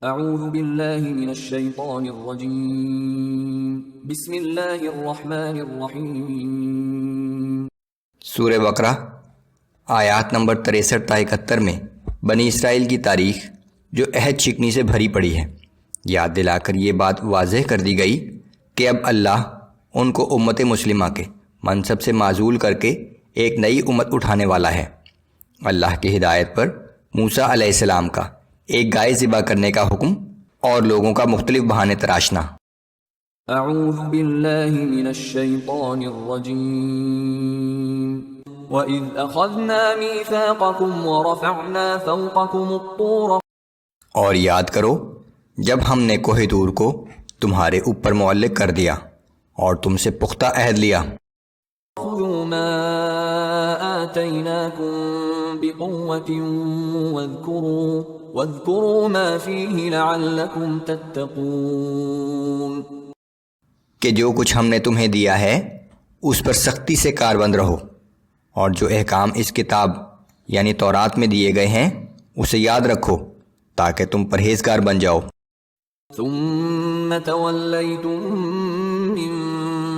اعوذ باللہ من الشیطان الرجیم بسم اللہ الرحمن الرحیم۔ سورہ بقرہ آیات نمبر 63 تا 71 میں بنی اسرائیل کی تاریخ جو عہد شکنی سے بھری پڑی ہے یاد دلا کر یہ بات واضح کر دی گئی کہ اب اللہ ان کو امت مسلمہ کے منصب سے معزول کر کے ایک نئی امت اٹھانے والا ہے۔ اللہ کی ہدایت پر موسیٰ علیہ السلام کا ایک گائے ذبح کرنے کا حکم اور لوگوں کا مختلف بہانے تراشنا۔ اعوذ باللہ من الشیطان الرجیم۔ وَإِذْ أَخَذْنَا مِيثَاقَكُمْ وَرَفَعْنَا فَوْقَكُمُ الطُّورَ۔ اور یاد کرو جب ہم نے کوہ طور کو تمہارے اوپر معلق کر دیا اور تم سے پختہ عہد لیا۔ خُذُوا مَا آتَيْنَاكُمْ بِقُوَّةٍ وَاذْكُرُوا مَا فِيهِ لَعَلَّكُمْ تَتَّقُونَ۔ کہ جو کچھ ہم نے تمہیں دیا ہے اس پر سختی سے کاربند رہو اور جو احکام اس کتاب یعنی تورات میں دیے گئے ہیں اسے یاد رکھو تاکہ تم پرہیزگار بن جاؤ۔ ثم تولیتم من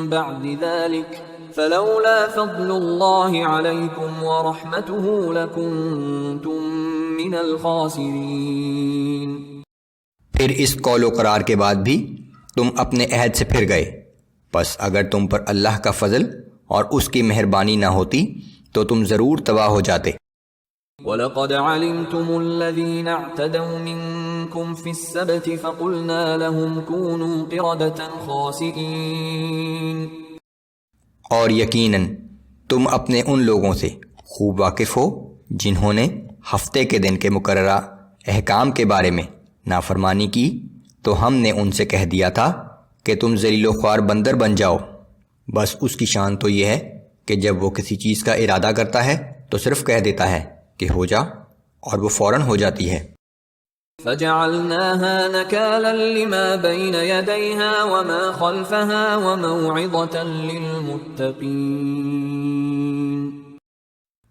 بعد ذلك فلولا فضل اللہ علیکم ورحمتہ لکنتم من الخاسرین۔ پھر اس قول و قرار کے بعد بھی تم اپنے عہد سے پھر گئے، پس اگر تم پر اللہ کا فضل اور اس کی مہربانی نہ ہوتی تو تم ضرور تباہ ہو جاتے۔ وَلَقَدْ عَلِمْتُمُ الَّذِينَ اعْتَدَوْا مِنْكُمْ فِي السَّبْتِ فَقُلْنَا لَهُمْ كُونُوا قِرَدَةً خَاسِئِينَ۔ اور یقیناً تم اپنے ان لوگوں سے خوب واقف ہو جنہوں نے ہفتے کے دن کے مقررہ احکام کے بارے میں نافرمانی کی، تو ہم نے ان سے کہہ دیا تھا کہ تم ذلیل و خوار بندر بن جاؤ۔ بس اس کی شان تو یہ ہے کہ جب وہ کسی چیز کا ارادہ کرتا ہے تو صرف کہہ دیتا ہے کہ ہو جا اور وہ فوراً ہو جاتی ہے۔ فَجَعَلْنَاهَا نَكَالًا لِمَا بَيْنَ يَدَيْهَا وَمَا خَلْفَهَا وَمَوْعِظَةً لِلْمُتَّقِينَ۔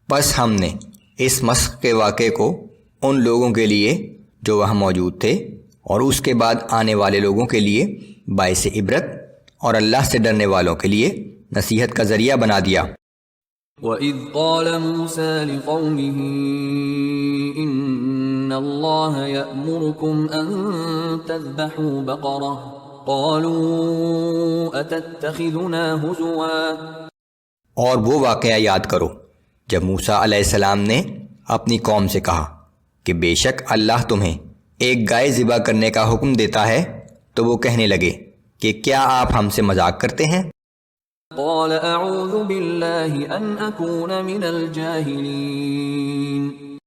بس ہم نے اس مسخ کے واقعے کو ان لوگوں کے لیے جو وہاں موجود تھے اور اس کے بعد آنے والے لوگوں کے لیے باعث عبرت اور اللہ سے ڈرنے والوں کے لیے نصیحت کا ذریعہ بنا دیا۔ وَإِذْ قَالَ مُوسَى لِقَوْمِهِ إِنَّ اللَّهَ يَأْمُرُكُمْ أَن تَذْبَحُوا بَقَرَةً قَالُوا أَتَتَّخِذُنَا هُزُوًا۔ اور وہ واقعہ یاد کرو جب موسیٰ علیہ السلام نے اپنی قوم سے کہا کہ بے شک اللہ تمہیں ایک گائے ذبح کرنے کا حکم دیتا ہے، تو وہ کہنے لگے کہ کیا آپ ہم سے مذاق کرتے ہیں؟ قال اعوذ باللہ ان اکون من الجاہلین۔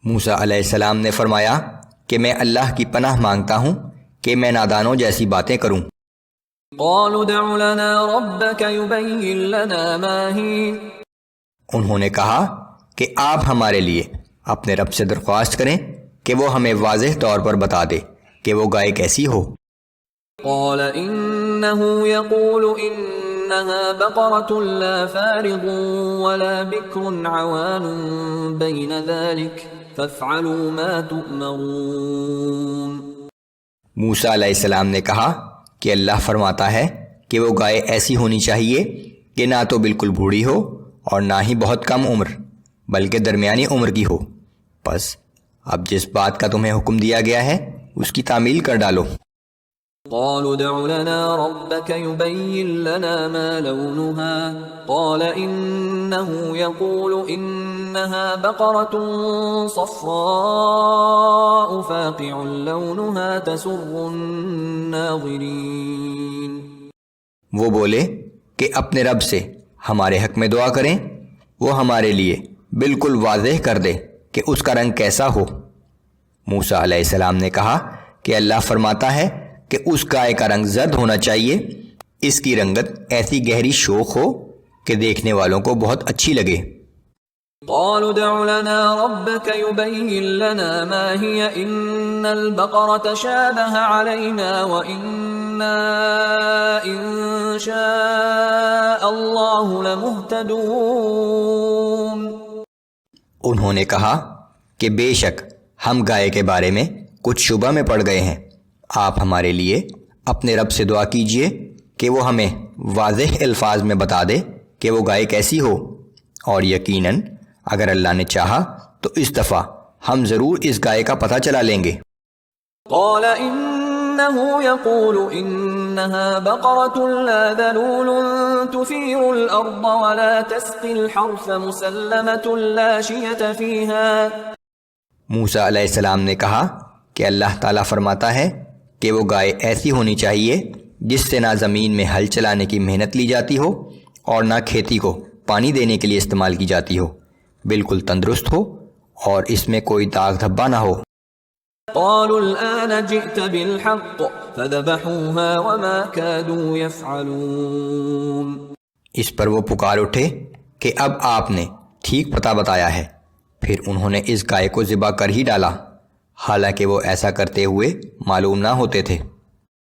موسیٰ علیہ السلام نے فرمایا کہ میں اللہ کی پناہ مانگتا ہوں کہ میں نادانوں جیسی باتیں کروں۔ قالوا ادع لنا ربك يبين لنا ما هي۔ انہوں نے کہا کہ آپ ہمارے لیے اپنے رب سے درخواست کریں کہ وہ ہمیں واضح طور پر بتا دے کہ وہ گائے کیسی ہو۔ قال انه يقول انها بقرة لا فارض ولا بكر عوان بين ذلك فافعلوا ما تؤمرون۔ موسیٰ علیہ السلام نے کہا کہ اللہ فرماتا ہے کہ وہ گائے ایسی ہونی چاہیے کہ نہ تو بالکل بوڑھی ہو اور نہ ہی بہت کم عمر بلکہ درمیانی عمر کی ہو، پس اب جس بات کا تمہیں حکم دیا گیا ہے اس کی تعمیل کر ڈالو۔ قالوا ادع لنا ربك يبين لنا ما لونها قال إنه يقول إنها بقرة صفراء فاقع لونها تسر الناظرين۔ وہ بولے کہ اپنے رب سے ہمارے حق میں دعا کریں، وہ ہمارے لیے بالکل واضح کر دے کہ اس کا رنگ کیسا ہو۔ موسیٰ علیہ السلام نے کہا کہ اللہ فرماتا ہے کہ اس گائے کا رنگ زرد ہونا چاہیے، اس کی رنگت ایسی گہری شوخ ہو کہ دیکھنے والوں کو بہت اچھی لگے۔ قالوا ادع لنا ربك يبين لنا ما هي إن البقرة شابه علينا وإنا إن شاء الله لمهتدون۔ انہوں نے کہا کہ بے شک ہم گائے کے بارے میں کچھ شبہ میں پڑ گئے ہیں۔ آپ ہمارے لیے اپنے رب سے دعا کیجئے کہ وہ ہمیں واضح الفاظ میں بتا دے کہ وہ گائے کیسی ہو، اور یقیناً اگر اللہ نے چاہا تو اس دفعہ ہم ضرور اس گائے کا پتہ چلا لیں گے۔ قال إنه يقول إنها بقرة لا ذلول تثير الأرض ولا تسقي الحرث مسلمة لا شية فيها۔ موسیٰ علیہ السلام نے کہا کہ اللہ تعالیٰ فرماتا ہے کہ وہ گائے ایسی ہونی چاہیے جس سے نہ زمین میں ہل چلانے کی محنت لی جاتی ہو اور نہ کھیتی کو پانی دینے کے لیے استعمال کی جاتی ہو، بالکل تندرست ہو اور اس میں کوئی داغ دھبا نہ ہو۔ قالوا الآن جئت بالحق فذبحوها وما كادوا يفعلون۔ اس پر وہ پکار اٹھے کہ اب آپ نے ٹھیک پتہ بتایا ہے، پھر انہوں نے اس گائے کو ذبح کر ہی ڈالا، حالانکہ وہ ایسا کرتے ہوئے معلوم نہ ہوتے تھے۔